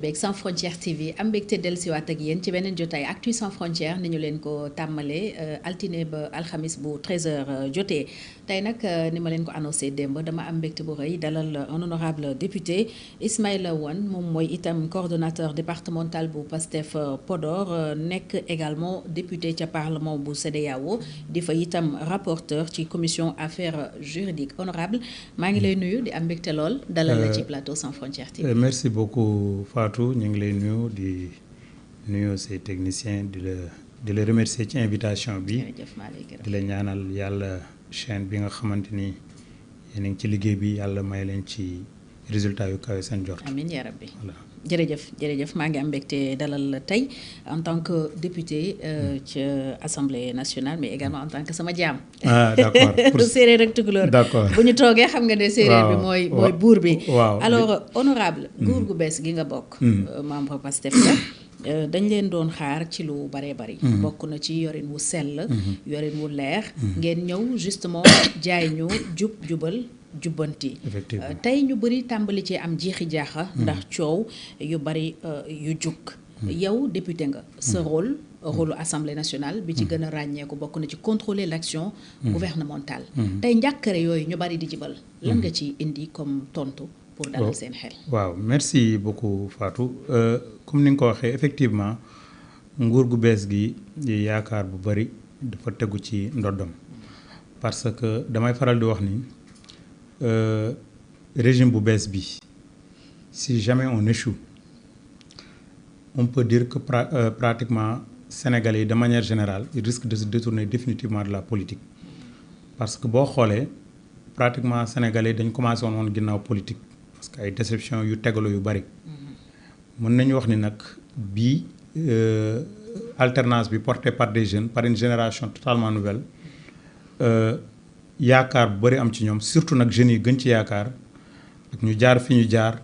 beeg Sans Frontières TV am mbégte dellusiwaat ak yéen ci beneen jotaay Actu Sans Frontières ni ñu leen ko tàmmalee altine ba alxamis bu 13h jotee tey nag ni ma leen ko annoncé démb dama am mbégte bu rëy dalal un honorable député Ismaïla Wane moom mooy itam coordonnateur départemental bu PASTEF Podor nekk également député ca parlement bu CEDEAO di fa itam rapporteur ci commission affaires juridiques honorable maa ngi lay nuyu di am mbégte lool dalal la ci plateau Sans Frontières TV. Merci beaucoup Fatou ñu ngi lay nuyu di nuyu say techniciens di la remercier ci invitation bi di la ñaanal yàlla chaîne bi nga xamante ni yéen a ngi ci liggéey bi yàlla may leen ci résultat yu kawe seen jort. amiin yaa rabbi jërëjëf maa ngi am mbégte dalal tey en tant que député ci assemblée nationale mais également en tant que sama jaam. ah d'accord pour séeréer ak tukulóor. d'accord bu ñu toogee xam nga ne séeréer bi mooy buur bi. waaw alors honorable nguur gu bees gi nga bokk. membre PASTEF la. dañ leen doon xaar ci lu baree bari. bokk na ci yorin wu sell. yorin wu leer. ngeen ñëw justement jaay ñu jubal. jubbanti tey ñu bëri tàmbali ci am jiixi jaaxa ndax coow yu bëri yu jug yow député nga sa rôle assemblée nationale bi ci gën a ràññeeku bokk na ci contrôler l'action gouvernementale tey njàkkare yooyu ñu bëri di jibal lan nga ci indi comme tontu pour dalal seen xel. waaw merci beaucoup Fatou comme ni nga ko waxee effectivement nguur gu bees gi yaakaar bu bëri dafa tegu ci ndoddam parce que damay faral di wax ni régime bu bees bi si jamais on échoue on peut dire que pratiquement Sénégalais yi de manière générale ils risquent de se détourner définitivement de la politique parce que boo xoolee pratiquement Sénégalais yi dañ commencé woon ginnaaw politique parce que ay déception yu tegaloo yu bari mën nañu wax ni nag bii alternance bi portée par des jeunes par une génération totalement nouvelle yaakaar bu bëri am ci ñoom surtout nag jeunes yi gën ci yaakaar ak ñu jaar fi ñu jaar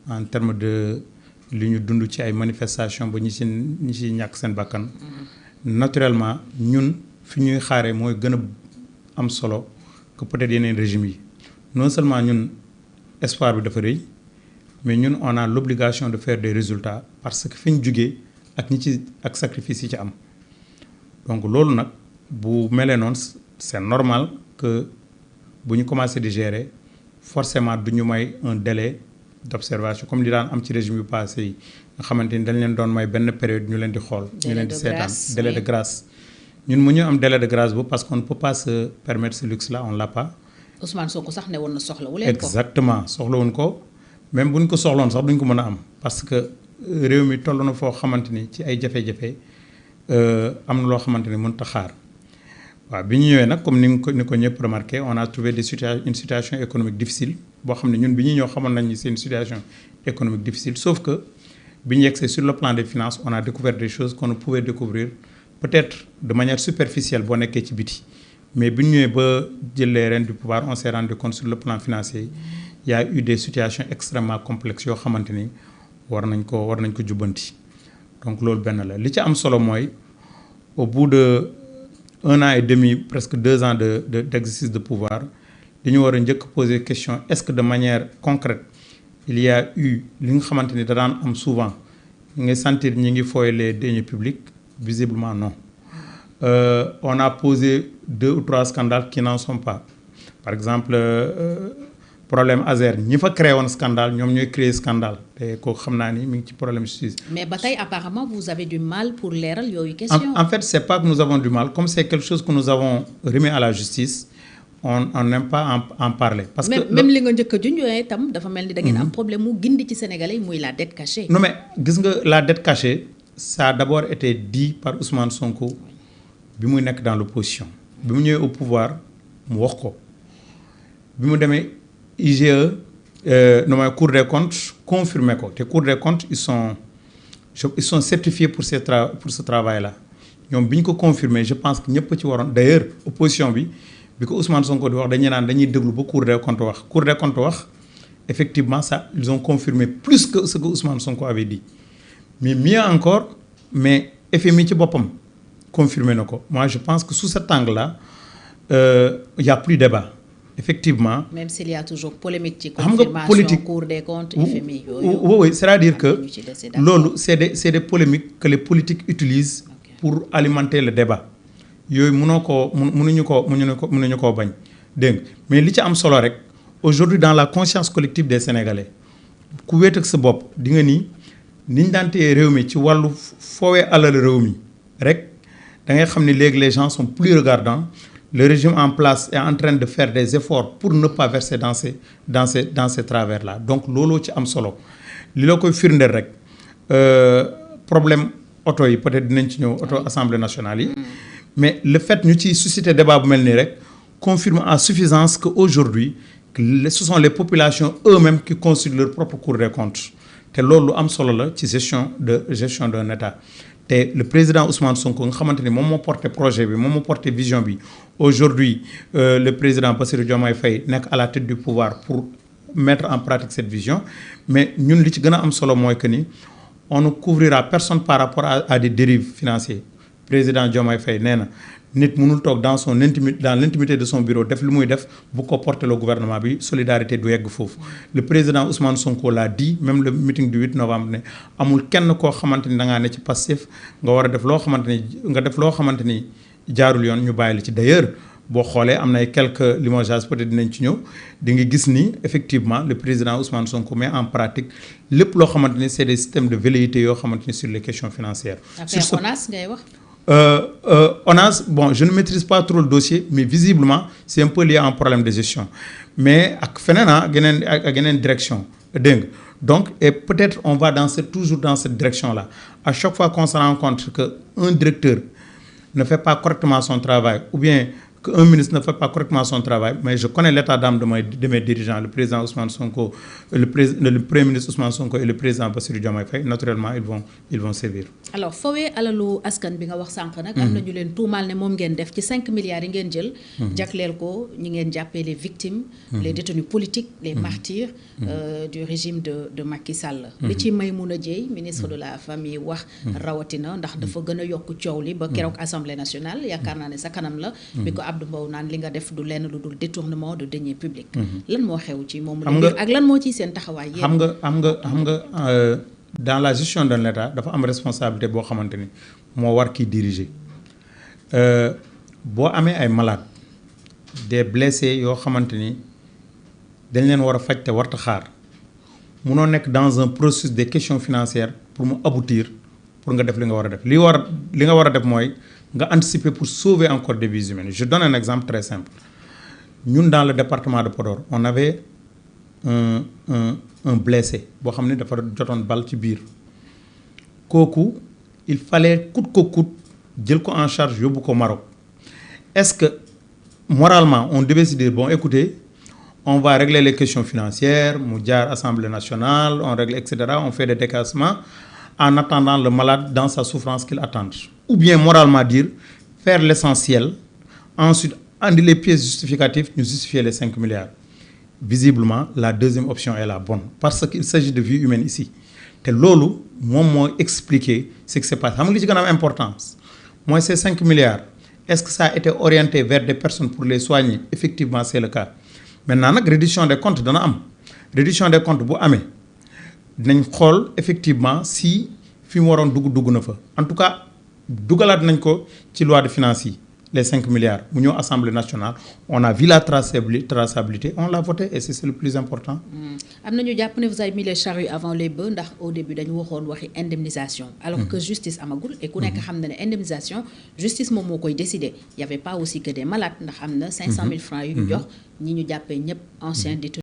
en terme de li ñu dund ci ay manifestations ba ñi ci ñàkk seen bakkan naturellement ñun fi ñuy xaaree mooy gën a am solo que peut-être yeneen régime yi non seulement ñun espoir bi dafa rëy mais ñun on a l'obligation de faire des résultats parce que fi ñu jugee ak ñi ci ak sacrifice yi ci am donc loolu nag bu melee noonu c'est normal que bu ñu commencé di gérer forcément du ñu may un délai d'observation comme li daan am ci régime yu passé yi nga xamante ni dañ leen doon may benn période ñu leen di xool ñu leen di seetaan délai de grâce ñun mu ñu am délai de grâce boobu parce qu'on ne peut pas se permettre ce luxe là on l'a pas. Ousmane Sonko sax ne woon na soxlawu leen ko exactement soxlawuñ ko même buñ ko soxloon sax duñ ko mën a am parce que réew mi toll na foo xamante ni ci ay jafe-jafe am na loo xamante ni mënut a xaar. waaw bi ñu ñëwee nag comme ni ko ñëpp remarqué on a trouvé une situation économique difficile boo xam ne ñun bi ñu ñëw xamoon nañ ni c'est une situation économique difficile sauf que bi ñu yegsee sur le plan des finances on a découvert des choses qu'on ne pouvait découvrir peut-être de manière superficielle boo nekkee ci biti mais bi ñu ñëwee ba jël les rênes du pouvoir on s'est rendu compte sur le plan financier il y a eu des situations extrêmement complexes yoo xamante ni war nañ ko jubbanti donc loolu benn la li ci am solo mooy au bout de 1 an et demi presque 2 ans d'exercice de pouvoir dañu war a njëkk poser question est-ce que de manière concrète il y a eu li nga xamante ni da daan am souvent ñi ngay sentir ñi ngi fooy les deniers publics visiblement non on a posé 2 ou 3 scandales qui n'en sont pas par exemple problème Azer ñi fa créé woon scandale ñoom ñooy créer scandale te kooku xam naa ni mi ngi ci problème justice. mais ba tey apparemment vous avez du mal pour leeral yooyu question. En fait c'est pas que nous avons du mal comme c'est quelque chose que nous avons remis à la justice on n'aime pas en parler. parce que même li nga njëkk a junj itam dafa mel ni da ngeen am problème mu gindi ci Sénégalais yi muy la dette cachée. non mais gis nga la dette cachée ça a d'abord été dit par Ousmane Sonko bi muy nekk dans l'opposition bi mu ñëwee au pouvoir mu wax ko bi mu demee IGE Cour des comptes confirmé ko te Cour des comptes ils sont certifiés pour ce travail là ñoom bi ñu ko confirmé je pense que ñëpp ci waroon d'ailleurs opposition bi ko Ousmane Sonko di wax dañuy naan dañuy déglu ba Cour des comptes wax effectivement ça ils ont confirmé plus que ce que Ousmane Sonko avait dit mais mieux encore mais FMI ci boppam confirmé na ko moi je pense que sous cet angle là il y a plus débat effectivement. Même s'il y a toujours polémique ci xam nga confirmation politique Cour des comptes FMI oui c'est-à-dire que ñu ci des d'accord. loolu c'est des polémiques que les politiques utilisent pour alimenter le débat yooyu mënuñu koo bañ dégg nga mais li ci am solo rek aujourd'hui dans la conscience collective des Sénégalais ku wéet ak sa bopp di nga ni niñ daan téye réew mi ci wàllu foowee alal réew mi rek da ngay xam ni léegi les gens sont plus regardants. Le régime en place est en train de faire des efforts pour ne pas verser dans ces travers-là donc looloo ci am solo li la koy firndeel rek problème auto yi peut-être dinañ ci ñëw auto assemblée nationale yi mais le fait ñu ci susciter débat bu mel nii rek confirme à suffisance que aujourd'hui ce sont les populations eux-mêmes qui constituent leur propre Cour des comptes te loolu lu am solo la ci gestion d'un État. te le président Ousmane Sonko nga xamante ni moom moo porté projet bi moom moo porté vision bi aujourd'hui le président Bassirou Diomaye Faye nekk à la tête du pouvoir pour mettre en pratique cette vision mais ñun li ci gën a am solo mooy que ni on ne couvrira personne par rapport à des dérives financières président Diomaye Faye nee na nit mënul toog dans l'intimité de son bureau def li muy def bu ko porter le gouvernement bi solidarité du yegg foofu le président Ousmane Sonko l'a dit même le meeting du 8 novembre ne amul kenn koo xamante ni da ngaa ne ci Pastef nga war a def loo xamante ni jaarul yoon ñu bàyyi la ci d'ailleurs boo xoolee am na ay quelques limogeages peut-être dinañ ci ñëw di nga gis ni effectivement le président Ousmane Sonko met en pratique lépp loo xamante ni c'est des systèmes de velléité yoo xamante ni sur les questions financières. Affaire ONAS ngay wax. ONAS, bon, je ne maîtrise pas trop le dossier, mais visiblement, c'est un peu lié à un problème de gestion. Mais il y a une direction. Donc, et peut-être on va toujours dans cette direction-là. À chaque fois qu'on se rend compte qu'un directeur ne fait pas correctement son travail, ou bien qu'un ministre ne fait pas correctement son travail, mais je connais l'état d'âme de mes dirigeants, le président Ousmane Sonko, le premier ministre Ousmane Sonko et le président Bassirou Diomaye Faye, naturellement, ils vont sévir. Alors, fawee alalu askan bi nga wax sànq nag am na ñu leen tuumaal ne moom ngeen def ci 5 milliards yi ngeen jël jagleel ko ñi ngeen jàppee les victimes les détenus politiques les martyrs du régime de Macky Sall li ci Maymouna Dièye ministre de la famille wax rawatina ndax dafa gën a yokk coow li ba keroog assemblée nationale yaakaar naa ne sa kanam la bi ko Abdou Mbow naan li nga def du lenn lu dul détournement de deniers publics lan moo xew ci moom la ak lan moo ciy seen taxawaay yéen xam nga dans la gestion de l'État dafa am responsabilité boo xamante ni moo war kiy diriger boo amee ay malades des blessés yoo xamante ni dañ leen war a faj te warta xaar munoo nekk dans un processus des questions financières pour mu aboutir pour nga def li nga war a def li nga war a def mooy nga anticiper pour sauver encore des vies humaines. Je donne un exemple très simple. Nous, dans le département de Podor, on avait un blessé boo xam ne dafa jotoon bal ci biir kooku il fallait coûte que coûte jël ko en charge yóbbu ko Maroc. Est-ce que moralement on devait se dire bon écoutez on va régler les questions financières mu jaar Assemblée nationale on règle etc. on fait des décassements en attendant le malade dans sa souffrance qu'il attende, ou bien moralement dire faire l'essentiel ensuite andi les pièces justificatives ñu justifier les 5 milliards. Visiblement la deuxième option est la bonne parce qu'il s'agit de vie humaine ici te loolu moom moo expliquer ce qui s'est passé xam nga li ci gën a am importance mooy ces 5 milliards est-ce que ça a été orienté vers des personnes pour les soigner? Effectivement c'est le cas. Maintenant nag reddition des comptes dana am reddition des comptes bu amee dinañ xool effectivement si fi mu waroon dugg na fa en tout cas dugalaat nañ ko ci loi de finances yi les 5 milliards mu ñëw Assemblée nationale on a vu la traçabilité on l'a voté et c'est le plus important. am na ñu jàpp ne vous avez mis les charrues avant les bœufs ndax au début dañu waxoon waxi indemnisation. alors que justice amagul et ku nekk xam na ne indemnisation justice moom moo koy décider y avait pas aussi que des malades ndax am na 500 000 francs yu ñu jox ñi ñu jàppee ñëpp anciens détenus